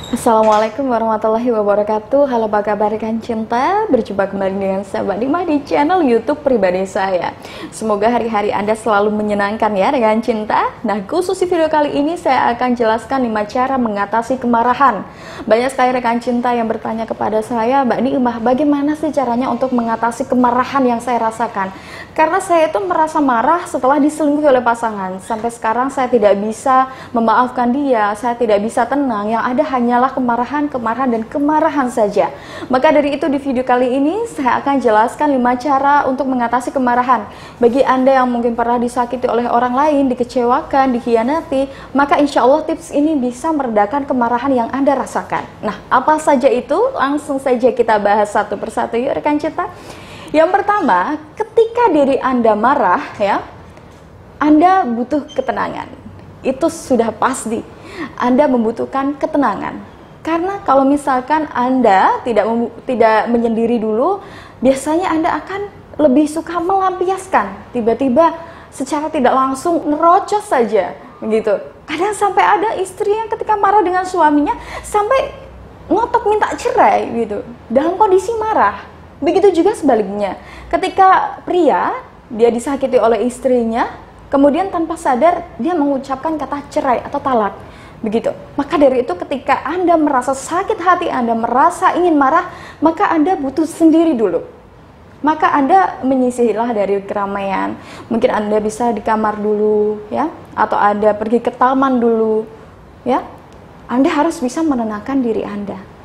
Assalamualaikum warahmatullahi wabarakatuh. Halo, apa kabar rekan cinta? Berjumpa kembali dengan saya Mbak Dima di channel YouTube pribadi saya. Semoga hari-hari Anda selalu menyenangkan ya rekan cinta. Nah, khusus di video kali ini saya akan jelaskan 5 cara mengatasi kemarahan. Banyak sekali rekan cinta yang bertanya kepada saya, Mbak Dima, bagaimana sih caranya untuk mengatasi kemarahan yang saya rasakan? Karena saya itu merasa marah setelah diselingkuhi oleh pasangan. Sampai sekarang saya tidak bisa memaafkan dia, saya tidak bisa tenang. Yang ada hanyalah kemarahan dan kemarahan saja. Maka dari itu di video kali ini saya akan jelaskan 5 cara untuk mengatasi kemarahan. Bagi Anda yang mungkin pernah disakiti oleh orang lain, dikecewakan, dikhianati, maka insya Allah tips ini bisa meredakan kemarahan yang Anda rasakan. Nah, apa saja itu? Langsung saja kita bahas satu persatu yuk rekan cinta. Yang pertama, ketika diri Anda marah ya, Anda butuh ketenangan. Itu sudah pasti. Anda membutuhkan ketenangan. Karena kalau misalkan Anda tidak menyendiri dulu, biasanya Anda akan lebih suka melampiaskan. Tiba-tiba secara tidak langsung nerocos saja begitu. Kadang sampai ada istri yang ketika marah dengan suaminya sampai ngotot minta cerai gitu. Dalam kondisi marah. Begitu juga sebaliknya, ketika pria dia disakiti oleh istrinya, kemudian tanpa sadar dia mengucapkan kata cerai atau talak, begitu. Maka dari itu ketika Anda merasa sakit hati, Anda merasa ingin marah, maka Anda butuh sendiri dulu. Maka Anda menyisihilah dari keramaian. Mungkin Anda bisa di kamar dulu, ya, atau Anda pergi ke taman dulu, ya. Anda harus bisa menenangkan diri Anda.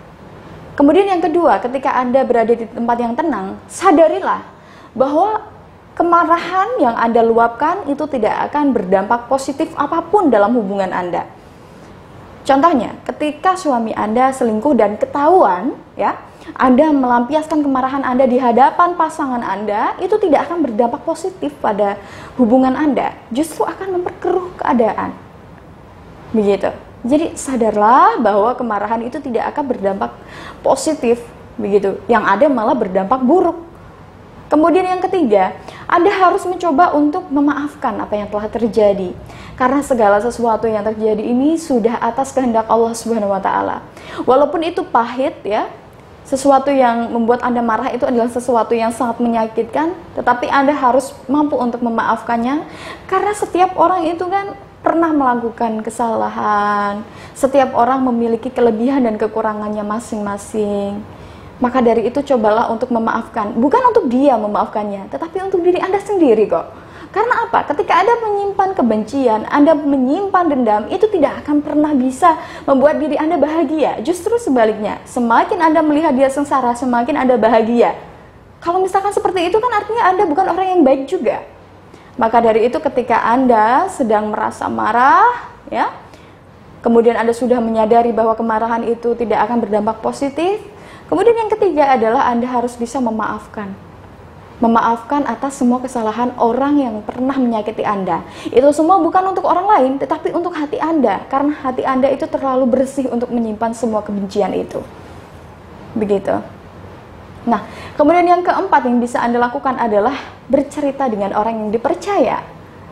Kemudian yang kedua, ketika Anda berada di tempat yang tenang, sadarilah bahwa kemarahan yang Anda luapkan itu tidak akan berdampak positif apapun dalam hubungan Anda. Contohnya, ketika suami Anda selingkuh dan ketahuan, ya, Anda melampiaskan kemarahan Anda di hadapan pasangan Anda, itu tidak akan berdampak positif pada hubungan Anda, justru akan memperkeruh keadaan. Begitu. Jadi sadarlah bahwa kemarahan itu tidak akan berdampak positif, begitu. Yang ada malah berdampak buruk. Kemudian yang ketiga, Anda harus mencoba untuk memaafkan apa yang telah terjadi. Karena segala sesuatu yang terjadi ini sudah atas kehendak Allah Subhanahu wa taala. Walaupun itu pahit ya, sesuatu yang membuat Anda marah itu adalah sesuatu yang sangat menyakitkan, tetapi Anda harus mampu untuk memaafkannya. Karena setiap orang itu kan pernah melakukan kesalahan. Setiap orang memiliki kelebihan dan kekurangannya masing-masing. Maka dari itu cobalah untuk memaafkan. Bukan untuk dia memaafkannya, tetapi untuk diri Anda sendiri kok. Karena apa? Ketika Anda menyimpan kebencian, Anda menyimpan dendam, itu tidak akan pernah bisa membuat diri Anda bahagia. Justru sebaliknya, semakin Anda melihat dia sengsara, semakin Anda bahagia. Kalau misalkan seperti itu kan artinya Anda bukan orang yang baik juga. Maka dari itu ketika Anda sedang merasa marah, ya, kemudian Anda sudah menyadari bahwa kemarahan itu tidak akan berdampak positif. Kemudian yang ketiga adalah Anda harus bisa memaafkan. Memaafkan atas semua kesalahan orang yang pernah menyakiti Anda. Itu semua bukan untuk orang lain, tetapi untuk hati Anda. Karena hati Anda itu terlalu bersih untuk menyimpan semua kebencian itu. Begitu. Nah, kemudian yang keempat yang bisa Anda lakukan adalah bercerita dengan orang yang dipercaya.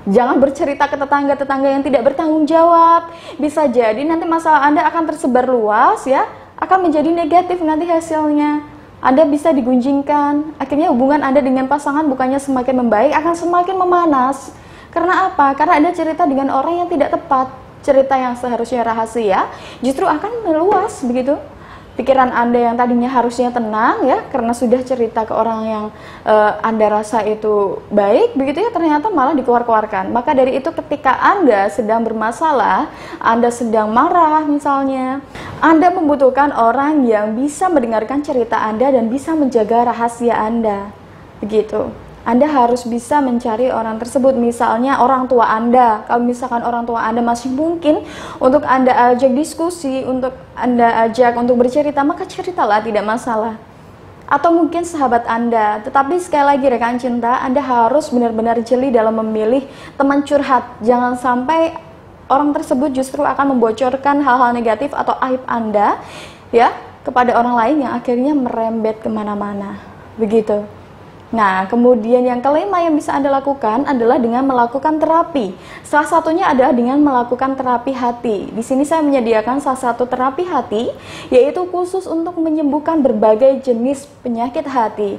Jangan bercerita ke tetangga-tetangga yang tidak bertanggung jawab. Bisa jadi nanti masalah Anda akan tersebar luas ya, akan menjadi negatif nanti hasilnya. Anda bisa digunjingkan. Akhirnya hubungan Anda dengan pasangan bukannya semakin membaik, akan semakin memanas. Karena apa? Karena Anda cerita dengan orang yang tidak tepat. Cerita yang seharusnya rahasia justru akan meluas begitu. Pikiran Anda yang tadinya harusnya tenang ya, karena sudah cerita ke orang yang Anda rasa itu baik, begitu ya, ternyata malah dikeluar-keluarkan. Maka dari itu ketika Anda sedang bermasalah, Anda sedang marah misalnya, Anda membutuhkan orang yang bisa mendengarkan cerita Anda dan bisa menjaga rahasia Anda. Begitu. Anda harus bisa mencari orang tersebut, misalnya orang tua Anda. Kalau misalkan orang tua Anda masih mungkin untuk Anda ajak diskusi, untuk Anda ajak untuk bercerita, maka ceritalah, tidak masalah. Atau mungkin sahabat Anda. Tetapi sekali lagi rekan cinta, Anda harus benar-benar jeli dalam memilih teman curhat. Jangan sampai orang tersebut justru akan membocorkan hal-hal negatif atau aib Anda ya kepada orang lain yang akhirnya merembet kemana-mana. Begitu. Nah, kemudian yang kelima yang bisa Anda lakukan adalah dengan melakukan terapi. Salah satunya adalah dengan melakukan terapi hati. Di sini saya menyediakan salah satu terapi hati, yaitu khusus untuk menyembuhkan berbagai jenis penyakit hati.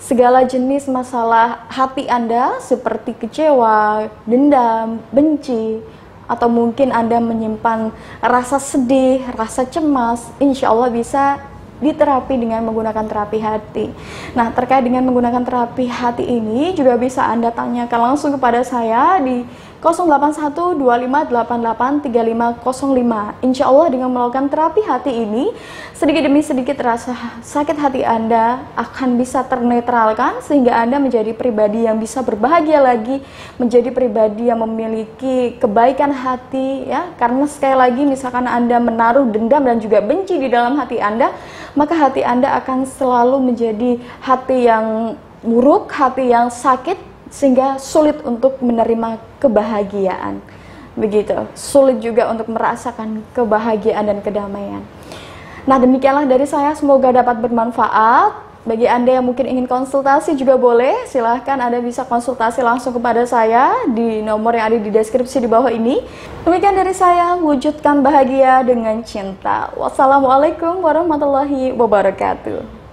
Segala jenis masalah hati Anda seperti kecewa, dendam, benci, atau mungkin Anda menyimpan rasa sedih, rasa cemas, insya Allah bisa diterapi dengan menggunakan terapi hati. Nah, terkait dengan menggunakan terapi hati ini juga bisa Anda tanyakan langsung kepada saya di 08125883505. Insya Allah dengan melakukan terapi hati ini, sedikit demi sedikit rasa sakit hati Anda akan bisa ternetralkan sehingga Anda menjadi pribadi yang bisa berbahagia lagi, menjadi pribadi yang memiliki kebaikan hati, ya. Karena sekali lagi misalkan Anda menaruh dendam dan juga benci di dalam hati Anda, maka hati Anda akan selalu menjadi hati yang buruk, hati yang sakit, sehingga sulit untuk menerima kebahagiaan. Begitu, sulit juga untuk merasakan kebahagiaan dan kedamaian. Nah, demikianlah dari saya, semoga dapat bermanfaat. Bagi Anda yang mungkin ingin konsultasi juga boleh, silahkan Anda bisa konsultasi langsung kepada saya di nomor yang ada di deskripsi di bawah ini. Demikian dari saya, wujudkan bahagia dengan cinta. Wassalamualaikum warahmatullahi wabarakatuh.